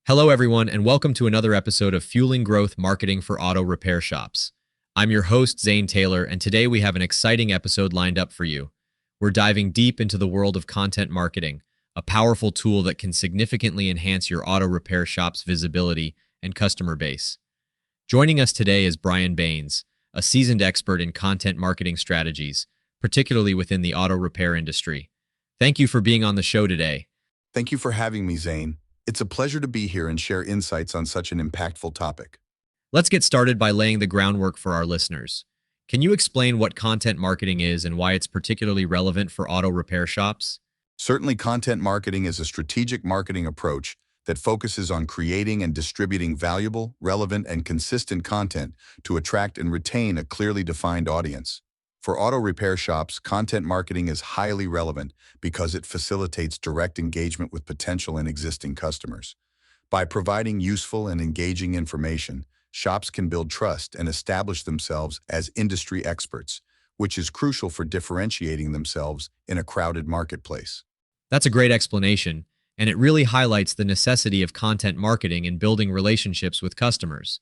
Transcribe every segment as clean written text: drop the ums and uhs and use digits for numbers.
Hello, everyone, and welcome to another episode of Fueling Growth Marketing for Auto Repair Shops. I'm your host, Zane Taylor, and today we have an exciting episode lined up for you. We're diving deep into the world of content marketing, a powerful tool that can significantly enhance your auto repair shop's visibility and customer base. Joining us today is Brian Baines, a seasoned expert in content marketing strategies, particularly within the auto repair industry. Thank you for being on the show today. Thank you for having me, Zane. It's a pleasure to be here and share insights on such an impactful topic. Let's get started by laying the groundwork for our listeners. Can you explain what content marketing is and why it's particularly relevant for auto repair shops? Certainly, content marketing is a strategic marketing approach that focuses on creating and distributing valuable, relevant, and consistent content to attract and retain a clearly defined audience. For auto repair shops, content marketing is highly relevant because it facilitates direct engagement with potential and existing customers. By providing useful and engaging information, shops can build trust and establish themselves as industry experts, which is crucial for differentiating themselves in a crowded marketplace. That's a great explanation, and it really highlights the necessity of content marketing in building relationships with customers.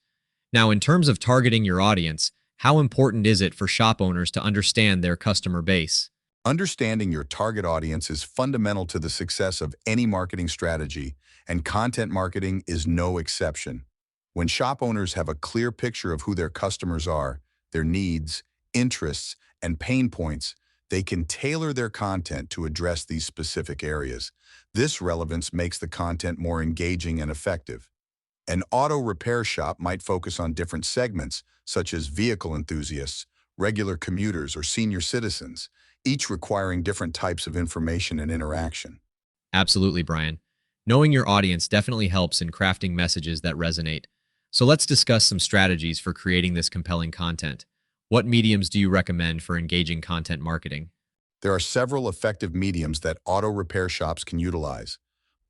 Now, in terms of targeting your audience, how important is it for shop owners to understand their customer base? Understanding your target audience is fundamental to the success of any marketing strategy, and content marketing is no exception. When shop owners have a clear picture of who their customers are, their needs, interests, and pain points, they can tailor their content to address these specific areas. This relevance makes the content more engaging and effective. An auto repair shop might focus on different segments, such as vehicle enthusiasts, regular commuters, or senior citizens, each requiring different types of information and interaction. Absolutely, Brian. Knowing your audience definitely helps in crafting messages that resonate. So let's discuss some strategies for creating this compelling content. What mediums do you recommend for engaging content marketing? There are several effective mediums that auto repair shops can utilize.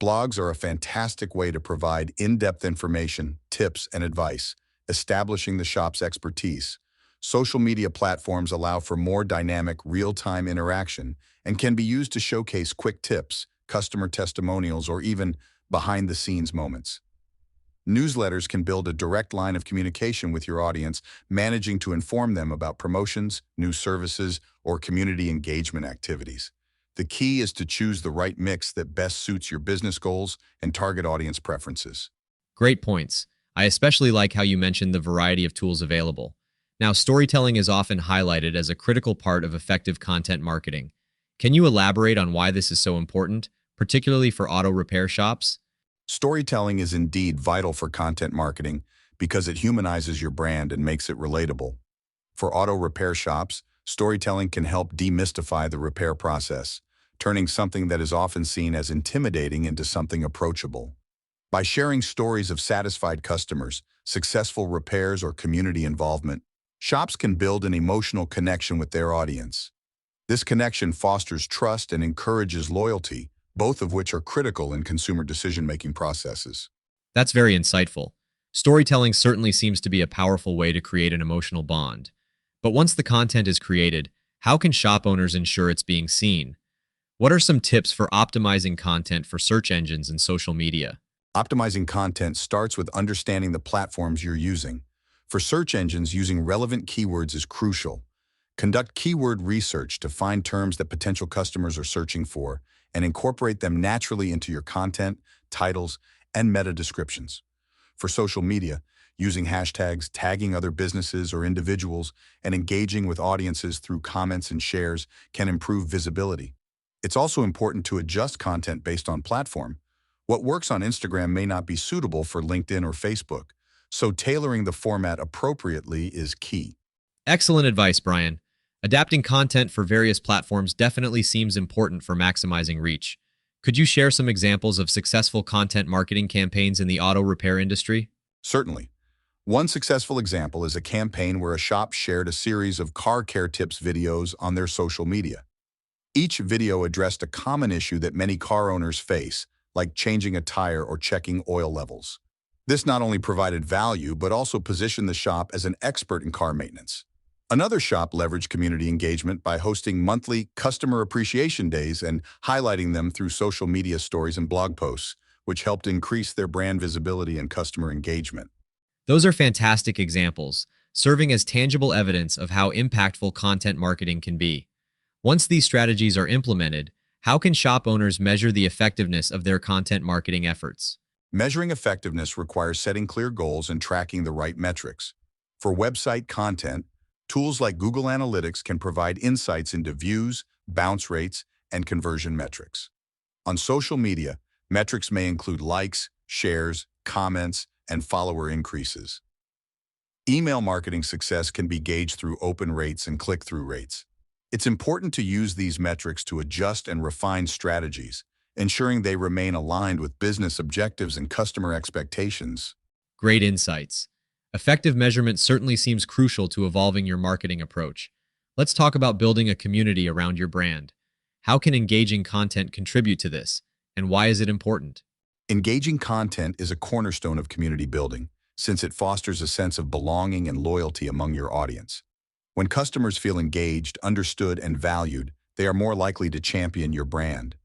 Blogs are a fantastic way to provide in-depth information, tips, and advice, establishing the shop's expertise. Social media platforms allow for more dynamic, real-time interaction and can be used to showcase quick tips, customer testimonials, or even behind-the-scenes moments. Newsletters can build a direct line of communication with your audience, managing to inform them about promotions, new services, or community engagement activities. The key is to choose the right mix that best suits your business goals and target audience preferences. Great points. I especially like how you mentioned the variety of tools available. Now, storytelling is often highlighted as a critical part of effective content marketing. Can you elaborate on why this is so important, particularly for auto repair shops? Storytelling is indeed vital for content marketing because it humanizes your brand and makes it relatable. For auto repair shops, storytelling can help demystify the repair process, turning something that is often seen as intimidating into something approachable. By sharing stories of satisfied customers, successful repairs, or community involvement, shops can build an emotional connection with their audience. This connection fosters trust and encourages loyalty, both of which are critical in consumer decision-making processes. That's very insightful. Storytelling certainly seems to be a powerful way to create an emotional bond. But once the content is created, how can shop owners ensure it's being seen? What are some tips for optimizing content for search engines and social media? Optimizing content starts with understanding the platforms you're using. For search engines, using relevant keywords is crucial. Conduct keyword research to find terms that potential customers are searching for and incorporate them naturally into your content, titles, and meta descriptions. For social media, using hashtags, tagging other businesses or individuals, and engaging with audiences through comments and shares can improve visibility. It's also important to adjust content based on platform. What works on Instagram may not be suitable for LinkedIn or Facebook, so tailoring the format appropriately is key. Excellent advice, Brian. Adapting content for various platforms definitely seems important for maximizing reach. Could you share some examples of successful content marketing campaigns in the auto repair industry? Certainly. One successful example is a campaign where a shop shared a series of car care tips videos on their social media. Each video addressed a common issue that many car owners face, like changing a tire or checking oil levels. This not only provided value, but also positioned the shop as an expert in car maintenance. Another shop leveraged community engagement by hosting monthly customer appreciation days and highlighting them through social media stories and blog posts, which helped increase their brand visibility and customer engagement. Those are fantastic examples, serving as tangible evidence of how impactful content marketing can be. Once these strategies are implemented, how can shop owners measure the effectiveness of their content marketing efforts? Measuring effectiveness requires setting clear goals and tracking the right metrics. For website content, tools like Google Analytics can provide insights into views, bounce rates, and conversion metrics. On social media, metrics may include likes, shares, comments, and follower increases. Email marketing success can be gauged through open rates and click-through rates. It's important to use these metrics to adjust and refine strategies, ensuring they remain aligned with business objectives and customer expectations. Great insights. Effective measurement certainly seems crucial to evolving your marketing approach. Let's talk about building a community around your brand. How can engaging content contribute to this, and why is it important? Engaging content is a cornerstone of community building, since it fosters a sense of belonging and loyalty among your audience. When customers feel engaged, understood, and valued, they are more likely to champion your brand.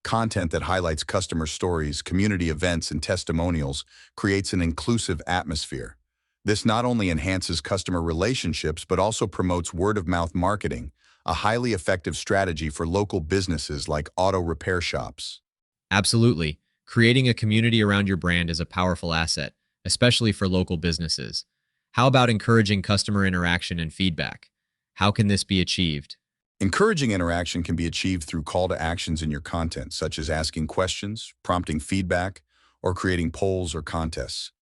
Content that highlights customer stories, community events, and testimonials creates an inclusive atmosphere. This not only enhances customer relationships but also promotes word-of-mouth marketing, a highly effective strategy for local businesses like auto repair shops. Absolutely. Creating a community around your brand is a powerful asset, especially for local businesses. How about encouraging customer interaction and feedback? How can this be achieved? Encouraging interaction can be achieved through call to actions in your content, such as asking questions, prompting feedback, or creating polls or contests.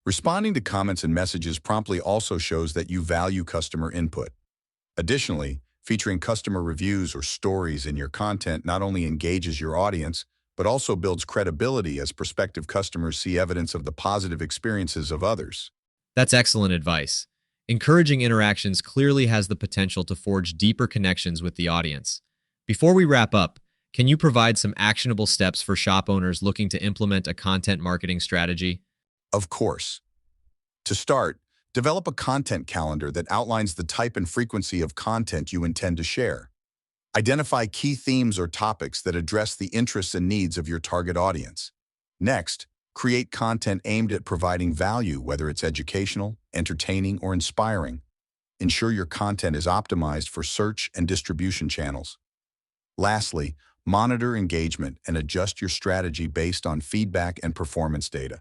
Responding to comments and messages promptly also shows that you value customer input. Additionally, featuring customer reviews or stories in your content not only engages your audience, but also builds credibility as prospective customers see evidence of the positive experiences of others. That's excellent advice. Encouraging interactions clearly has the potential to forge deeper connections with the audience. Before we wrap up, can you provide some actionable steps for shop owners looking to implement a content marketing strategy? Of course. To start, develop a content calendar that outlines the type and frequency of content you intend to share. Identify key themes or topics that address the interests and needs of your target audience. Next, create content aimed at providing value, whether it's educational, entertaining, or inspiring. Ensure your content is optimized for search and distribution channels. Lastly, monitor engagement and adjust your strategy based on feedback and performance data.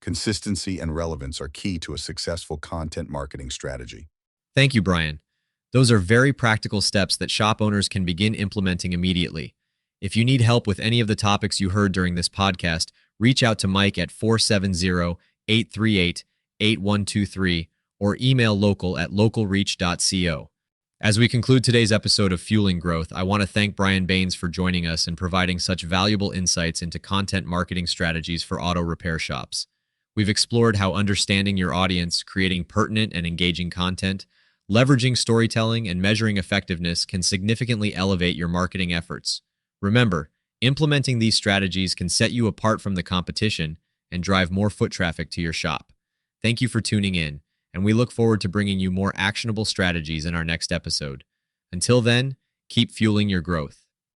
Consistency and relevance are key to a successful content marketing strategy. Thank you, Brian. Those are very practical steps that shop owners can begin implementing immediately. If you need help with any of the topics you heard during this podcast, reach out to Mike at 470-838-8123 or email local@localreach.co. As we conclude today's episode of Fueling Growth, I want to thank Brian Baines for joining us and providing such valuable insights into content marketing strategies for auto repair shops. We've explored how understanding your audience, creating pertinent and engaging content, leveraging storytelling, and measuring effectiveness can significantly elevate your marketing efforts. Remember, implementing these strategies can set you apart from the competition and drive more foot traffic to your shop. Thank you for tuning in, and we look forward to bringing you more actionable strategies in our next episode. Until then, keep fueling your growth.